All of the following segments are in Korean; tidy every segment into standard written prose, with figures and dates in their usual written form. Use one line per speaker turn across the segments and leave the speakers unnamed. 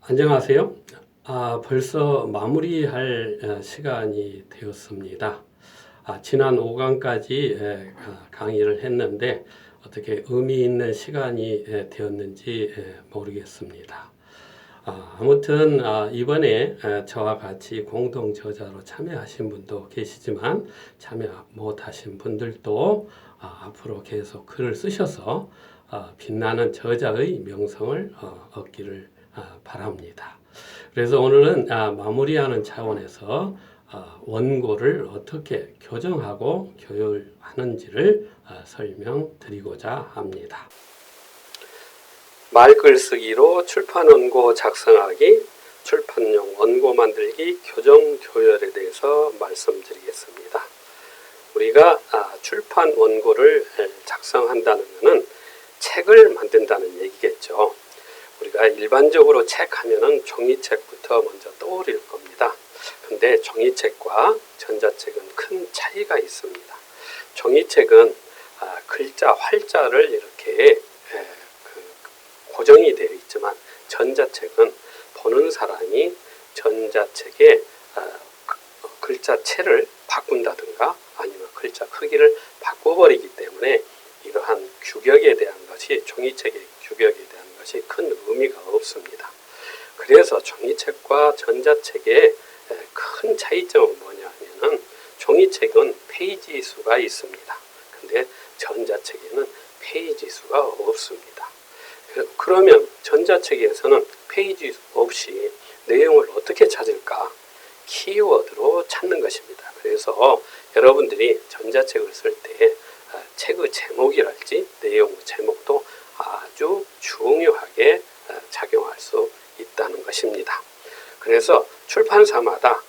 안녕하세요. 벌써 마무리할 시간이 되었습니다. 지난 5강까지 강의를 했는데 어떻게 의미 있는 시간이 되었는지 모르겠습니다. 아무튼 이번에 저와 같이 공동 저자로 참여하신 분도 계시지만 참여 못하신 분들도 앞으로 계속 글을 쓰셔서 빛나는 저자의 명성을 얻기를 바랍니다. 그래서 오늘은 마무리하는 차원에서 원고를 어떻게 교정하고 교율하는지를 설명드리고자 합니다. 말글쓰기로 출판 원고 작성하기, 출판용 원고 만들기, 교정, 교열에 대해서 말씀드리겠습니다. 우리가 출판 원고를 작성한다는 것은 책을 만든다는 얘기겠죠. 우리가 일반적으로 책 하면은 종이책부터 먼저 떠오를 겁니다. 근데 종이책과 전자책은 큰 차이가 있습니다. 종이책은 글자, 활자를 이렇게 고정이 되어 있지만 전자책은 보는 사람이 전자책의 글자체를 바꾼다든가 아니면 글자 크기를 바꿔버리기 때문에 이러한 규격에 대한 것이 종이책의 규격에 대한 것이 큰 의미가 없습니다. 그래서 종이책과 전자책의 큰 차이점은 뭐냐면은 종이책은 페이지 수가 있습니다. 근데 전자책에는 페이지 수가 없습니다. 그러면 전자책에서는 페이지 없이 내용을 어떻게 찾을까? 키워드로 찾는 것입니다. 그래서 여러분들이 전자책을 쓸 때 책의 제목이랄지 내용 제목도 아주 중요하게 작용할 수 있다는 것입니다. 그래서 출판사마다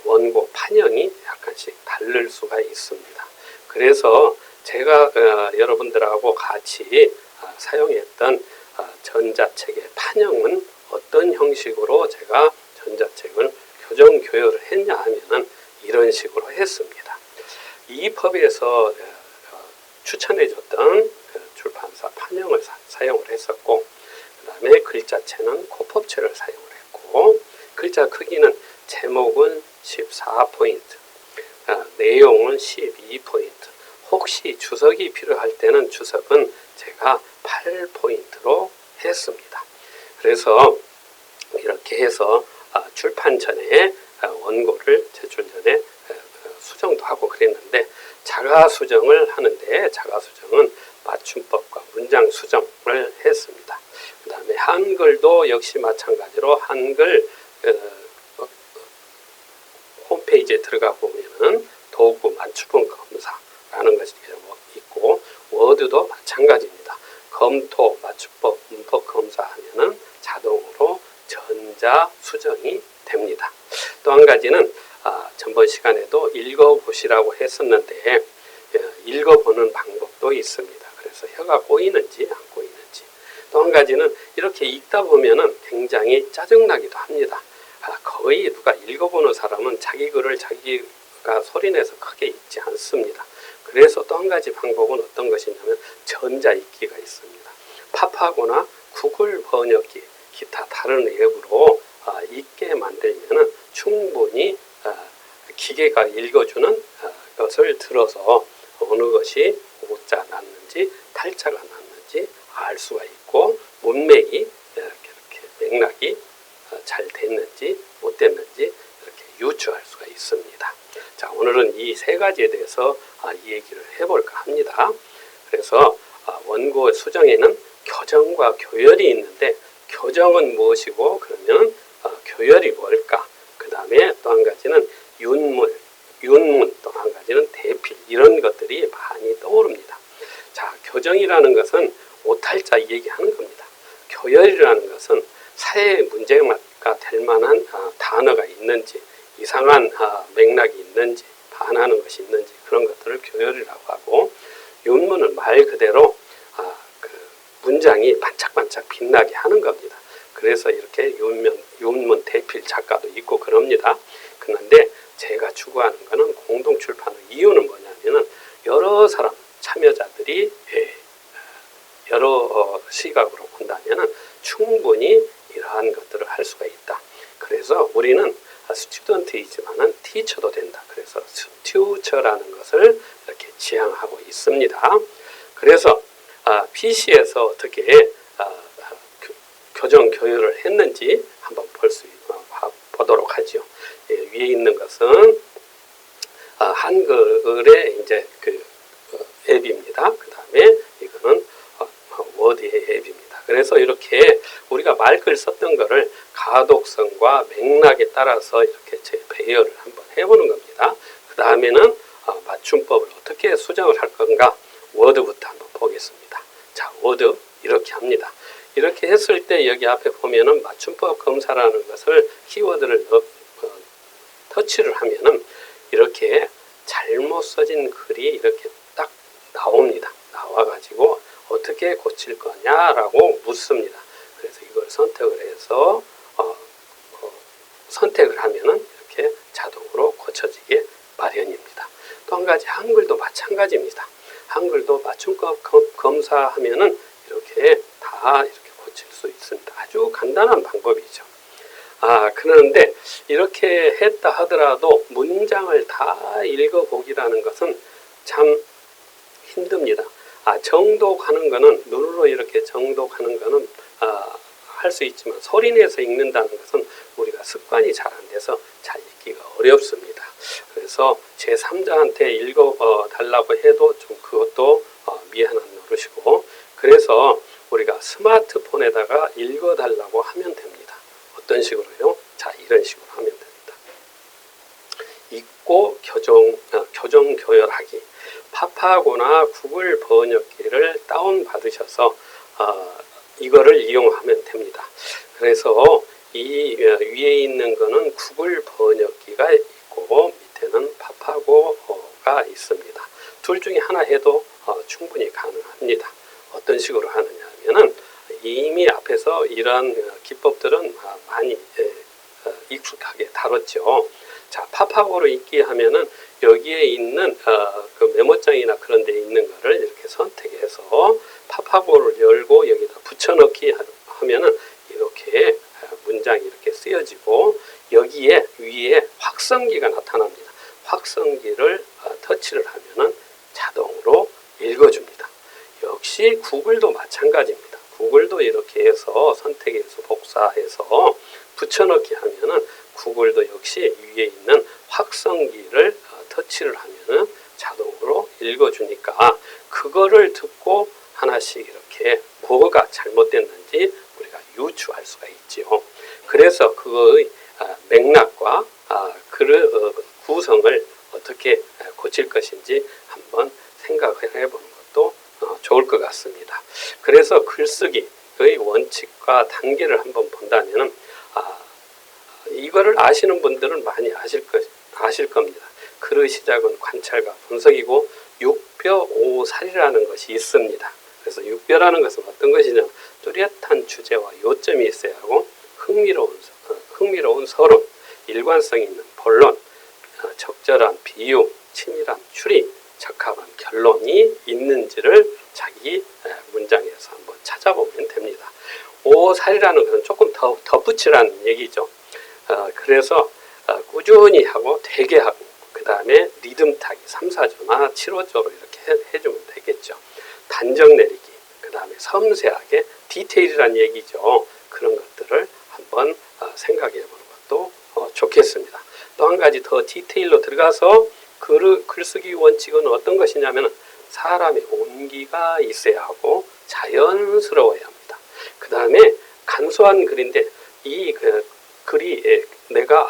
원고 판형이 약간씩 다를 수가 있습니다. 그래서 제가 여러분들하고 같이 사용했던 전자책의 판형은 어떤 형식으로 제가 전자책을 교정, 교열을 했냐 하면은 이런 식으로 했습니다. 이펍에서 추천해줬던 출판사 판형을 사용을 했었고, 그 다음에 글자체는 코펍체를 사용을 했고, 글자 크기는 제목은 14포인트, 내용은 12포인트, 혹시 주석이 필요할 때는 주석은 제가 8포인트로 했습니다. 그래서 이렇게 해서 출판 전에 원고를 제출 전에 수정도 하고 그랬는데, 자가 수정을 하는데 자가 수정은 맞춤법과 문장 수정을 했습니다. 그 다음에 한글도 역시 마찬가지로 한글 홈페이지에 들어가 보면은 도구 맞춤법 검사라는 것이 있고, 워드도 마찬가지입니다. 검토 맞춤법 문법 검사하면은 자동으로 전자 수정이 됩니다. 또 한 가지는 전번 시간에도 읽어보시라고 했었는데 읽어보는 방법도 있습니다. 그래서 혀가 꼬이는지 안 꼬이는지. 또 한 가지는 이렇게 읽다 보면은 굉장히 짜증나기도 합니다. 거의 누가 읽어보는 사람은 자기 글을 자기가 소리내서 크게 읽지 않습니다. 그래서 또 한 가지 방법은 어떤 것이냐면 전자 읽기가 있습니다. 팝하거나 구글 번역기, 기타 다른 앱으로 읽게 만들면은 충분히 기계가 읽어주는 것을 들어서 어느 것이 오자 났는지 탈자가 났는지 알 수가 있고, 문맥이 이렇게 맥락이 잘 됐는지 못 됐는지 이렇게 유추할 수가 있습니다. 자, 오늘은 이 세 가지에 대해서 이 얘기를 해볼까 합니다. 그래서 원고 수정에는 교정과 교열이 있는데, 교정은 무엇이고 그러면 교열이 뭘까? 그 다음에 또 한 가지는 윤문, 또 한 가지는 대필, 이런 것들이 많이 떠오릅니다. 자, 교정이라는 것은 오탈자 얘기하는 겁니다. 교열이라는 것은 사회에 문제가 될 만한 단어가 있는지, 이상한 맥락이 있는지, 반하는 것이 있는지, 그런 것들을 교열이라고 하고, 윤문은 말 그대로 문장이 반짝반짝 빛나게 하는 겁니다. 그래서 이렇게 윤문 대필 작가도 있고 그럽니다. 그런데 제가 추구하는 것은 공동 출판의 이유는 뭐냐면은 여러 사람 참여자들이 여러 시각으로 본다면은 충분히 이러한 것들을 할 수가 있다. 그래서 우리는 스튜던트이지만은 티처도 된다. 그래서 튜처라는 것을 이렇게 지향하고 있습니다. 그래서 PC에서 어떻게 교정 교육을 했는지 한번 보도록 하죠. 예, 위에 있는 것은 한글의 이제 그 앱입니다. 그 다음에 이거는 워드의 앱입니다. 그래서 이렇게 우리가 말글 썼던 거를 가독성과 맥락에 따라서 이렇게 배열을 한번 해보는 겁니다. 그 다음에는 맞춤법을 어떻게 수정을 할 건가 워드부터 한번 보겠습니다. 자, 워드 이렇게 합니다. 이렇게 했을 때 여기 앞에 보면은 맞춤법 검사라는 것을 키워드를 터치를 하면은 이렇게 잘못 써진 글이 이렇게 딱 나옵니다. 나와가지고 어떻게 고칠 거냐라고 묻습니다. 그래서 이걸 선택을 해서 선택을 하면은 이렇게 자동으로 고쳐지게 마련입니다. 또 한 가지 한글도 마찬가지입니다. 한글도 맞춤법 검사하면은 이렇게 다 이렇게 고칠 수 있습니다. 아주 간단한 방법이죠. 그런데 이렇게 했다 하더라도 문장을 다 읽어보기라는 것은 참 힘듭니다. 정독하는 거는 눈으로 이렇게 정독하는 거는 할 수 있지만 소리 내서 읽는다는 것은 우리가 습관이 잘 안 돼서 잘 읽기가 어렵습니다. 그래서 제3자한테 읽어달라고 해도 좀 그것도 미안한 노릇이고, 그래서 우리가 스마트폰에다가 읽어달라고 하면 됩니다. 어떤 식으로요? 자, 이런 식으로 하면 됩니다. 읽고 교정 교열하기. 파파고나 구글 번역기를 다운받으셔서 이거를 이용하면 됩니다. 그래서 이 위에 있는 거는 구글 번역기가 있고 밑에는 파파고가 있습니다. 둘 중에 하나 해도 충분히 가능합니다. 어떤 식으로 하느냐 하면은 이미 앞에서 이러한 기법들은 많이 익숙하게 다뤘죠. 자, 파파고로 읽기 하면은 여기에 있는 그 메모장이나 그런 데 있는 거를 이렇게 선택해서 파파고를 열고 여기다 붙여넣기 하면은 이렇게 문장이 이렇게 쓰여지고 여기에 위에 확성기가 나타납니다. 확성기를 터치를 하면은 자동으로 읽어줍니다. 역시 구글도 마찬가지입니다. 구글도 이렇게 해서 선택해서 복사해서 붙여넣기 하면은 구글도 역시 위에 있는 확성기를 터치를 하면은 자동으로 읽어주니까 그거를 듣고 하나씩 이렇게 뭐가 잘못됐는지 우리가 유추할 수가 있지요. 그래서 그거의 맥락과 구성을 어떻게 고칠 것인지 한번 생각을 해보는 것도 좋을 것 같습니다. 그래서 글쓰기의 원칙과 단계를 한번 본다면은 이거를 아시는 분들은 많이 아실 겁니다. 글의 시작은 관찰과 분석이고 육벼 오살이라는 것이 있습니다. 그래서 육벼라는 것은 어떤 것이냐, 뚜렷한 주제와 요점이 있어야 하고 흥미로운 서론, 일관성 있는 본론, 적절한 비유, 치밀한 추리, 적합한 결론이 있는지를 자기 문장에서 한번 찾아보면 됩니다. 오살이라는 것은 조금 더 덧붙이라는 얘기죠. 그래서 꾸준히 하고 되게 하고 그 다음에 리듬 타기 3, 4조나 7호조로 이렇게 해주면 되겠죠. 단정 내리기, 그 다음에 섬세하게 디테일이라는 얘기죠. 그런 것들을 한번 생각해 보는 것도 좋겠습니다. 또 한 가지 더 디테일로 들어가서 글쓰기 원칙은 어떤 것이냐면 사람의 온기가 있어야 하고 자연스러워야 합니다. 그 다음에 간소한 글인데 이 글이 내가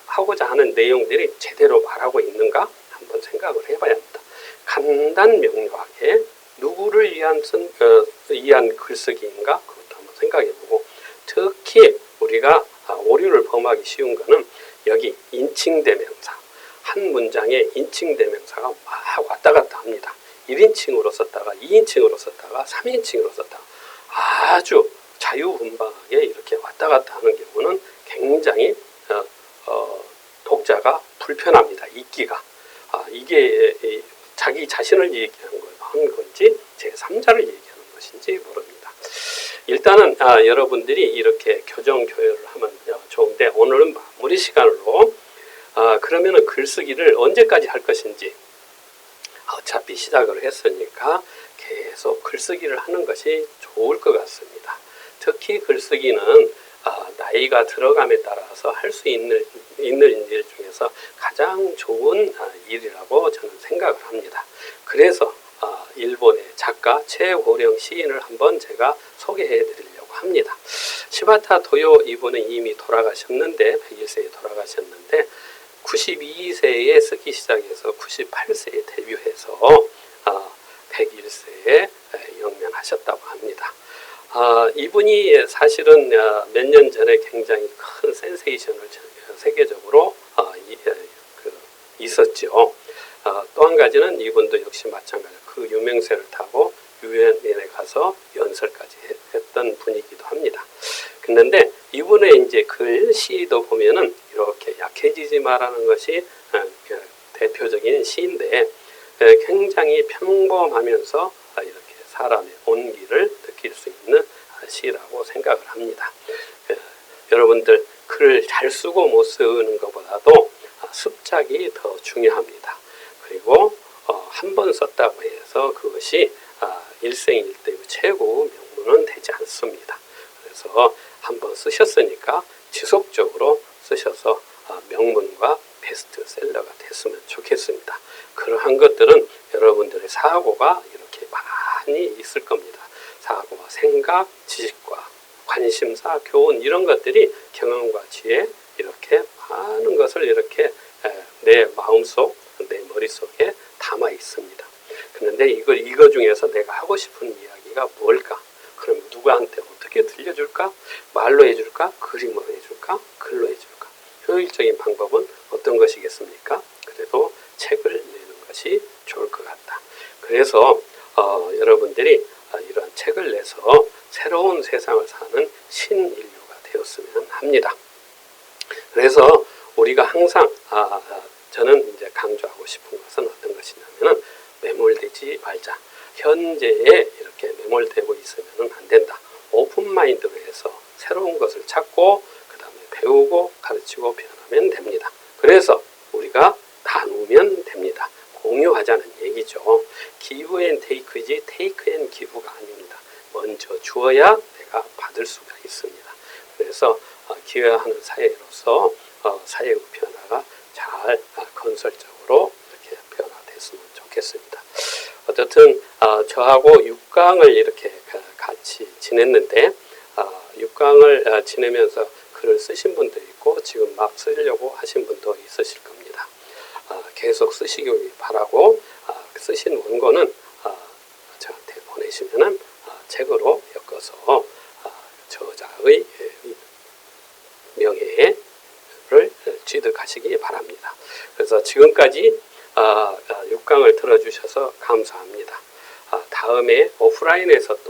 하고자 하는 내용들이 제대로 말하고 있는가 한번 생각을 해봐야 합니다. 간단 명료하게 누구를 위한 글쓰기인가 그것도 한번 생각해보고, 특히 우리가 오류를 범하기 쉬운 거는 여기 인칭대명사, 한 문장에 인칭대명사가 막 왔다 갔다 합니다. 1인칭으로 썼다가 2인칭으로 썼다가 3인칭으로 썼다가 아주 자유분방하게 이렇게 왔다 갔다 하는 경우는 굉장히 독자가 불편합니다. 읽기가. 이게 자기 자신을 얘기하는 건지 제3자를 얘기하는 것인지 모릅니다. 일단은 여러분들이 이렇게 교정 교열을 하면 좋은데 오늘은 마무리 시간으로 그러면은 글쓰기를 언제까지 할 것인지 어차피 시작을 했으니까 계속 글쓰기를 하는 것이 좋을 것 같습니다. 특히 글쓰기는 나이가 들어감에 따라서 할 수 있는 일 중에서 가장 좋은 일이라고 저는 생각을 합니다. 그래서 일본의 작가 최고령 시인을 한번 제가 소개해 드리려고 합니다. 시바타 도요 이분은 이미 돌아가셨는데 101세에 돌아가셨는데 92세에 쓰기 시작해서 98세에 데뷔해서 101세에 영면하셨다고 합니다. 이분이 사실은 몇 년 전에 굉장히 큰 센세이션을 세계적으로 있었죠. 또 한 가지는 이분도 역시 마찬가지로 그 유명세를 타고 유엔에 가서 연설까지 했던 분이기도 합니다. 그런데 이분의 이제 글 시도 보면은 이렇게 약해지지 마라는 것이 대표적인 시인데 굉장히 평범하면서 이렇게 사람의 온기를 느낄 수 있는 시라고 생각을 합니다. 여러분들 글을 잘 쓰고 못 쓰는 것보다도 습작이 더 중요합니다. 그리고 한 번 썼다고 해서 그것이 일생일대의 최고 명문은 되지 않습니다. 그래서 한 번 쓰셨으니까 지속적으로 쓰셔서 명문과 베스트셀러가 됐으면 좋겠습니다. 그러한 것들은 여러분들의 사고가 이렇게 많이 있을 겁니다. 사고와 생각, 지식과 관심사, 교훈 이런 것들이 경험과 지혜 이렇게 많은 것을 이렇게 내 마음속, 내 머릿속에 담아 있습니다. 그런데 이거 중에서 내가 하고 싶은 이야기가 뭘까? 그럼 누구한테 어떻게 들려줄까? 말로 해줄까? 그림으로 해줄까? 글로 해줄까? 효율적인 방법은 어떤 것이겠습니까? 그래도 책을 내는 것이 좋을 것 같다. 그래서 여러분들이 이런 책을 내서 새로운 세상을 사는 신인류가 되었으면 합니다. 그래서 우리가 항상 저는 이제 강조하고 싶은 것은 어떤 것이냐면은 매몰되지 말자. 현재에 이렇게 매몰되고 있으면 안 된다. 오픈마인드로 해서 새로운 것을 찾고 그 다음에 배우고 가르치고 변하면 됩니다. 그래서 우리가 나누면 됩니다. 공유하자는 얘기죠. give and take이지 take and give가 아닙니다. 먼저 주어야 내가 받을 수가 있습니다. 그래서 기여하는 사회로서 사회의 변화가 잘 건설적으로 이렇게 변화됐으면 좋겠습니다. 어쨌든 저하고 6강을 이렇게 같이 지냈는데 6강을 지내면서 글을 쓰신 분도 있고 지금 막 쓰려고 하신 분도 있으실 겁니다. 계속 쓰시길 바라고 쓰신 원고는 저한테 보내시면은 책으로 엮어서 저자의 명예를 취득하시기 바랍니다. 그래서 지금까지 6강을 들어주셔서 감사합니다. 다음에 오프라인에서 또